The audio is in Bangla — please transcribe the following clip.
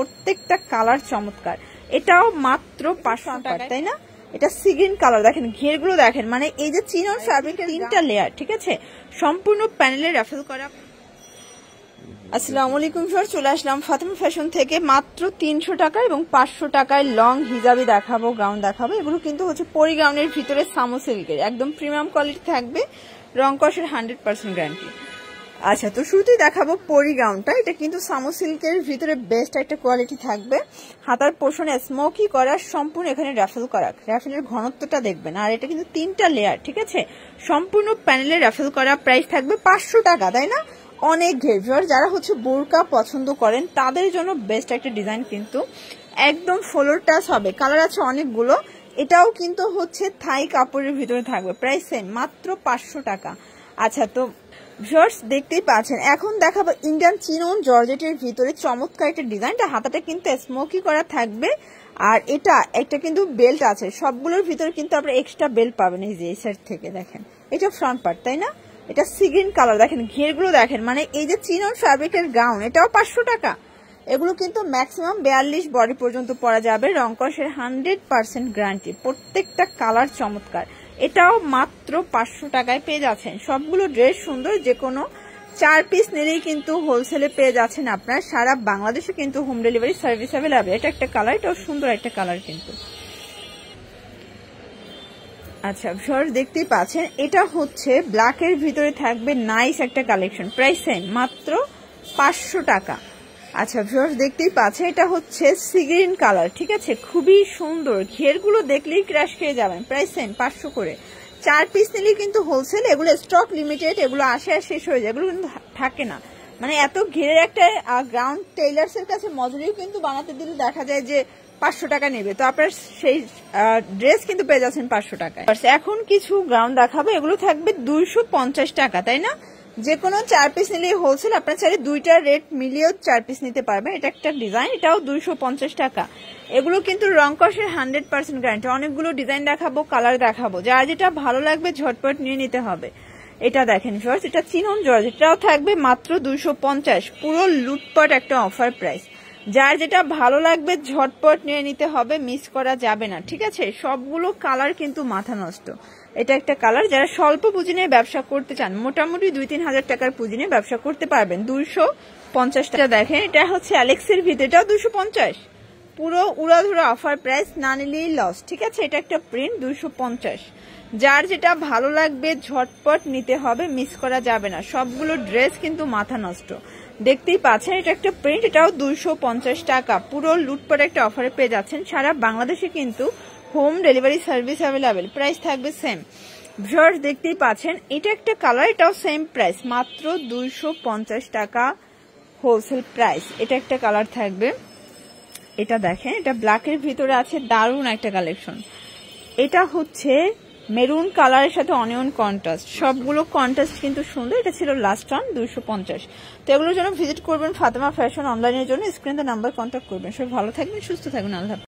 প্রত্যেকটা কালার চমৎকার। এটাও মাত্র 500 টাকা, তাই না? এটা সি গ্রিন কালার, দেখেন ঘেরগুলো দেখেন, মানে এই যে চিনন ফ্যাব্রিকের 3টা লেয়ার, ঠিক আছে, সম্পূর্ণ প্যানেলে রাফেল করা। আসসালামু আলাইকুম ভিউয়ার্স, চলে আসলাম ফাতেমা ফ্যাশন থেকে। মাত্র 300 টাকা এবং 500 টাকায় লং হিজাবি দেখাবো, গাউন দেখাবো। এগুলো কিন্তু হচ্ছে পরি গাউনের ভিতরে সামো সিল্কের, একদম প্রিমিয়াম কোয়ালিটি থাকবে, রং কষের 100% গ্যারান্টি। আচ্ছা, তো শুরুতেই দেখাবো পরি গাউনটা। এটা কিন্তু সামো সিল্কের ভিতরে বেস্ট একটা কোয়ালিটি থাকবে। হাতার পোর্শনে স্মোকি করা, সম্পূর্ণ এখানে রাফেল করা, রাফেলের ঘনত্বটা দেখবেন। আর এটা কিন্তু 3টা লেয়ার, ঠিক আছে, সম্পূর্ণ প্যানেলে রাফেল করা। প্রাইস থাকবে 500 টাকা, তাই না? অনেক ঘের। যারা হচ্ছে বোরকা পছন্দ করেন তাদের জন্য বেস্ট একটা ডিজাইন, কিন্তু একদম ফ্লোর টাচ হবে। কালার আছে অনেকগুলো। এটাও কিন্তু হচ্ছে থাই কাপড়ের ভিতরে থাকবে। প্রাইস সেম, মাত্র 500 টাকা। আচ্ছা, তো ভিউয়ার্স দেখতেই পাচ্ছেন, এখন দেখাবো ইন্ডিয়ান চিনন জর্জেটের ভিতরে চমৎকার একটা ডিজাইনটা। হাতাটা কিন্তু স্মোকি করা থাকবে। আর এটা একটা কিন্তু বেল্ট আছে, সবগুলোর ভিতরে কিন্তু আপনারা এক্সট্রা বেল্ট পাবেন। এই যে এই সাইড থেকে দেখেন, এটা ফ্রন্ট পার্ট, তাই না? এটা সি গ্রিন কালার, দেখেন ঘেরগুলো দেখেন, মানে এই যে চিনন ফ্যাব্রিকের গাউন, এটাও 500 টাকা। এগুলো কিন্তু ম্যাক্সিমাম 42 বডি পর্যন্ত পরা যাবে, রং কষের 100% গ্যারান্টি। প্রত্যেকটা কালার চমৎকার। এটাও মাত্র 500 টাকায় পেয়ে যাচ্ছেন। সবগুলো ড্রেস সুন্দর, যে কোনো 4 পিস নিলেই কিন্তু হোলসেলে পেয়ে যাচ্ছেন আপনার। সারা বাংলাদেশে কিন্তু হোম ডেলিভারি সার্ভিস অ্যাভেলেবল। এটা একটা কালার, এটাও সুন্দর একটা কালার কিন্তু। আচ্ছা ভিউয়ার্স দেখতেই পাচ্ছেন, এটা হচ্ছে ব্ল্যাকের ভিতরে থাকবে নাইস একটা কালেকশন। প্রাইস সেম, মাত্র 500 টাকা। আচ্ছা ভিউয়ার্স দেখতেই পাচ্ছেন, এটা হচ্ছে সি গ্রিন কালার, ঠিক আছে, খুবই সুন্দর। ঘেরগুলো দেখলেই ক্র্যাশ খেয়ে যাবেন। প্রাইস সেম, 500 করে। 4 পিস নিলেই কিন্তু হোলসেল। এগুলো স্টক লিমিটেড, এগুলো আসে আর শেষ হয়ে যায়, এগুলো কিন্তু থাকে না। মানে এত ঘেরের একটা গ্রাউন্ড টেইলার্স এর কাছে মজুরিও কিন্তু বানাতে দিলে দেখা যায় যে 500 টাকা নেবে, তো আপনার সেই ড্রেস কিন্তু পেয়ে যাচ্ছেন 500 টাকায়। এখন কিছু গ্রাউন্ড দেখাবো, এগুলো থাকবে 250 টাকা, তাই না? যে কোনো 4 পিস নিলেই হোলসেল। আপনার চাইলে দুইটা রেট মিলিয়েও 4 পিস নিতে পারবেন। এটা একটা ডিজাইন, এটাও 250 টাকা। এগুলো কিন্তু রং কষের 100% গ্যারান্টি। অনেকগুলো ডিজাইন দেখাবো, কালার দেখাবো, যার যেটা ভালো লাগবে ঝটপট নিয়ে নিতে হবে। এটা দেখেন ভিউয়ার্স, এটা চিনন জর্জেট, এটাও থাকবে মাত্র 250। পুরো লুটপাট একটা অফার প্রাইস। যার যেটা ভালো লাগবে ঝটপট নিয়ে নিতে হবে, মিস করা যাবে না, ঠিক আছে? সবগুলো কালার কিন্তু মাথা নষ্ট। এটা একটা কালার, যারা স্বল্প পুঁজি নিয়ে ব্যবসা করতে চান, মোটামুটি 2-3 হাজার টাকার পুঁজি নিয়ে ব্যবসা করতে পারবেন। 250 টাকা। দেখেন, এটা হচ্ছে অ্যালেক্সের ভিতরে, এটাও 250। পুরো উড়াধুরা অফার প্রাইস, না নিলেই লস, ঠিক আছে? এটা একটা প্রিন্ট, 250। যার যেটা ভালো লাগবে ঝটপট নিতে হবে, মিস করা যাবে না। সবগুলো ড্রেস কিন্তু মাথা নষ্ট। দেখতেই পাচ্ছেন, এটা একটা প্রিন্ট, এটাও 250 টাকা। পুরো লুটপাট একটা অফারে পেয়ে যাচ্ছেন। সারা বাংলাদেশে কিন্তু home delivery service available. Price থাকবে সেম। ভিউয়ার্স দেখতেই পাচ্ছেন, এটা একটা কালার, এটাও সেম প্রাইস, মাত্র 250 টাকা হোলসেল প্রাইস। এটা একটা কালার থাকবে, এটা দেখেন, এটা ব্ল্যাকের ভিতরে আছে, দারুণ একটা কালেকশন। এটা হচ্ছে মেরুন কালারের সাথে অনিয়ন কন্ট্রাস্ট, সবগুলো কন্ট্রাস্ট কিন্তু সুন্দর। এটা ছিল লাস্ট ওয়ান, 250। তো এগুলোর জন্য ভিজিট করবেন ফাতেমা ফ্যাশন অনলাইনের জন্য। স্ক্রিনে নাম্বার কন্ট্যাক্ট করবেন। সবাই ভালো থাকবেন, সুস্থ থাকবেন, আল্লাহ।